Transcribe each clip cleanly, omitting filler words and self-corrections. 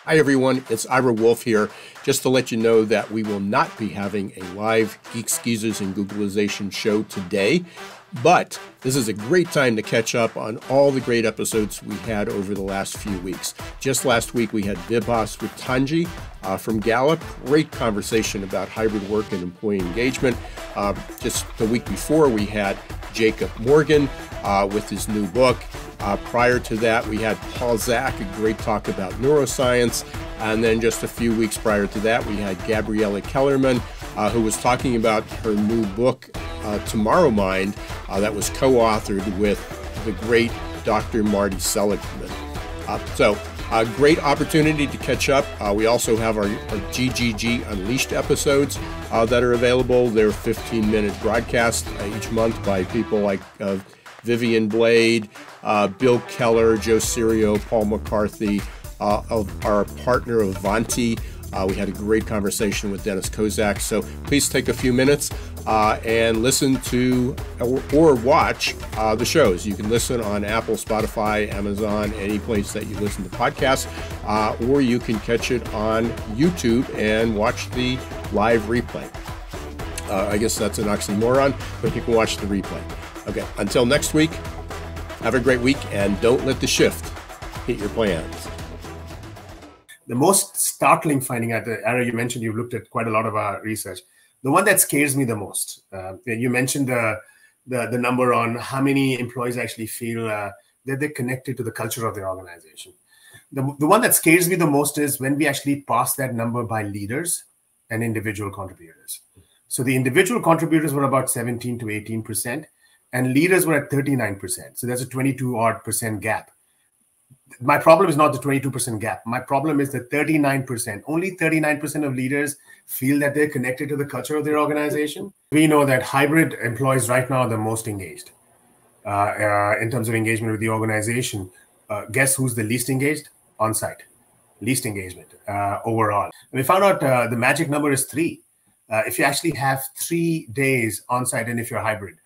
Hi everyone, it's Ira Wolf here. Just to let you know that we will not be having a live Geeks, Geezers, and Googlization show today, but this is a great time to catch up on all the great episodes we had over the last few weeks. Just last week we had Vibhas with Tanji from Gallup. Great conversation about hybrid work and employee engagement. Just the week before we had Jacob Morgan with his new book. Prior to that, we had Paul Zak, a great talk about neuroscience. And then just a few weeks prior to that, we had Gabriella Kellerman, who was talking about her new book, Tomorrow Mind, that was co-authored with the great Dr. Marty Seligman. So a great opportunity to catch up. We also have our GGG Unleashed episodes that are available. They're 15-minute broadcasts each month by people like Vivian Blade, Bill Keller, Joe Sirio, Paul McCarthy, of our partner Avanti. We had a great conversation with Dennis Kozak. So please take a few minutes and listen to or watch the shows. You can listen on Apple, Spotify, Amazon, any place that you listen to podcasts, or you can catch it on YouTube and watch the live replay. I guess that's an oxymoron, but you can watch the replay. Okay, until next week, have a great week, and don't let the shift hit your plans. The most startling finding out, Ara, you mentioned you've looked at quite a lot of our research. The one that scares me the most, you mentioned the number on how many employees actually feel that they're connected to the culture of their organization. The one that scares me the most is when we actually pass that number by leaders and individual contributors. So the individual contributors were about 17 to 18%, and leaders were at 39%. So there's a 22% gap. My problem is not the 22% gap. My problem is the 39%. Only 39% of leaders feel that they're connected to the culture of their organization. We know that hybrid employees right now are the most engaged in terms of engagement with the organization. Guess who's the least engaged? On-site. Least engagement overall. And we found out the magic number is 3. If you actually have 3 days on-site and if you're hybrid,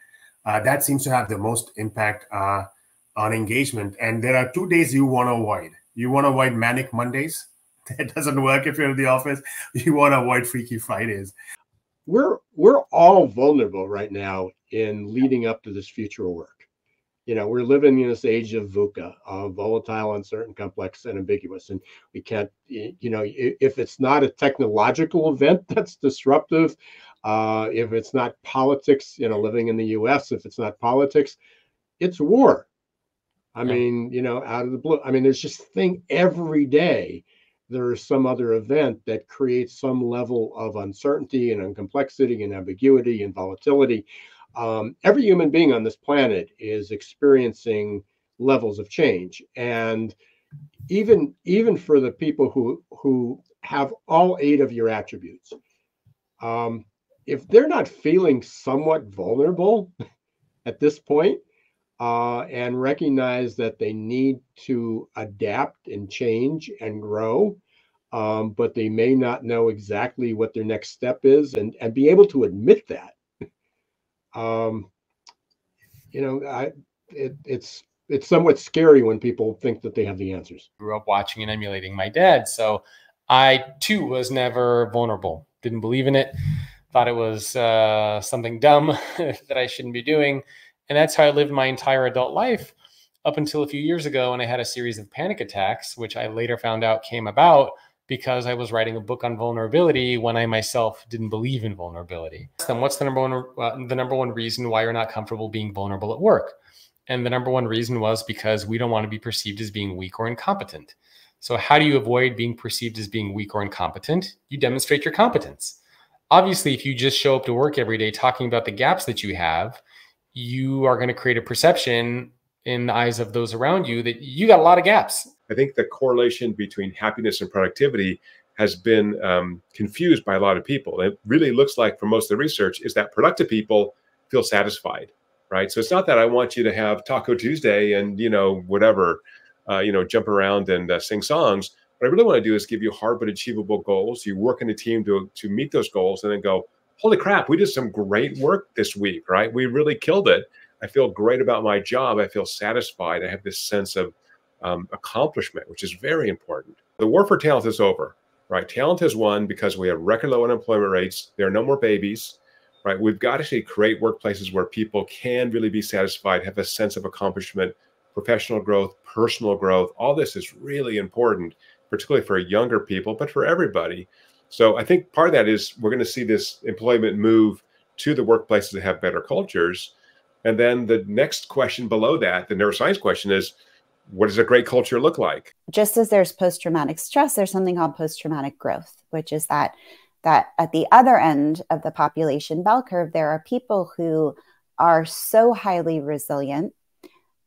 that seems to have the most impact on engagement. And there are 2 days you want to avoid. You want to avoid manic Mondays. That doesn't work if you're in the office. You want to avoid Freaky Fridays. We're all vulnerable right now in leading up to this future of work. You know, we're living in this age of VUCA, volatile, uncertain, complex, and ambiguous. And we can't, you know, if it's not a technological event that's disruptive, if it's not politics, you know, living in the US, if it's not politics, it's war. I mean, you know, out of the blue. I mean, there's just thing every day. There's some other event that creates some level of uncertainty and complexity and ambiguity and volatility. Every human being on this planet is experiencing levels of change. And even for the people who have all 8 of your attributes, if they're not feeling somewhat vulnerable at this point, and recognize that they need to adapt and change and grow, but they may not know exactly what their next step is, and be able to admit that. You know, it's somewhat scary when people think that they have the answers. Grew up watching and emulating my dad, so I too was never vulnerable. Didn't believe in it. Thought it was something dumb that I shouldn't be doing. And that's how I lived my entire adult life up until a few years ago when I had a series of panic attacks, which I later found out came about because I was writing a book on vulnerability when I myself didn't believe in vulnerability. Then what's the number one reason why you're not comfortable being vulnerable at work? And the number one reason was because we don't want to be perceived as being weak or incompetent. So how do you avoid being perceived as being weak or incompetent? You demonstrate your competence. Obviously, if you just show up to work every day talking about the gaps that you have, you are going to create a perception in the eyes of those around you that you got a lot of gaps. I think the correlation between happiness and productivity has been confused by a lot of people. It really looks like, from most of the research, is that productive people feel satisfied, right? So it's not that I want you to have Taco Tuesday and, you know, whatever, you know, jump around and sing songs. What I really want to do is give you hard but achievable goals. You work in a team to meet those goals, and then go, holy crap, we did some great work this week, right? We really killed it. I feel great about my job. I feel satisfied. I have this sense of accomplishment, which is very important. The war for talent is over, right? Talent has won because we have record low unemployment rates. There are no more babies, right? We've got to actually create workplaces where people can really be satisfied, have a sense of accomplishment, professional growth, personal growth. All this is really important, particularly for younger people, but for everybody. So I think part of that is we're going to see this employment move to the workplaces that have better cultures. And then the next question below that, the neuroscience question, is what does a great culture look like? Just as there's post-traumatic stress, there's something called post-traumatic growth, which is that at the other end of the population bell curve, there are people who are so highly resilient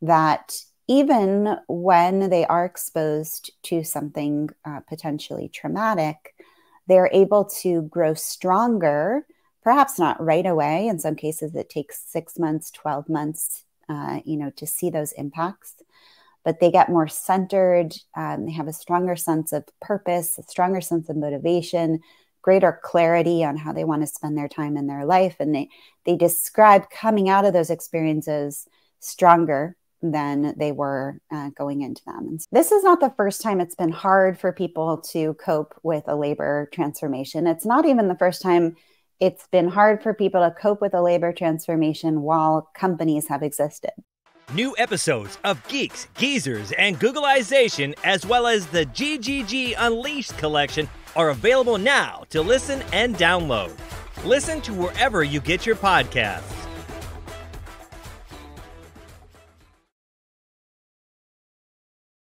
that even when they are exposed to something potentially traumatic, they're able to grow stronger, perhaps not right away. In some cases, it takes 6 months, 12 months, to see those impacts. But they get more centered. They have a stronger sense of purpose, a stronger sense of motivation, greater clarity on how they want to spend their time in their life. And they describe coming out of those experiences stronger than they were going into them. And this is not the first time it's been hard for people to cope with a labor transformation. It's not even the first time it's been hard for people to cope with a labor transformation while companies have existed. New episodes of Geeks, Geezers, and Googleization, as well as the GGG Unleashed collection, are available now to listen and download. Listen to wherever you get your podcasts.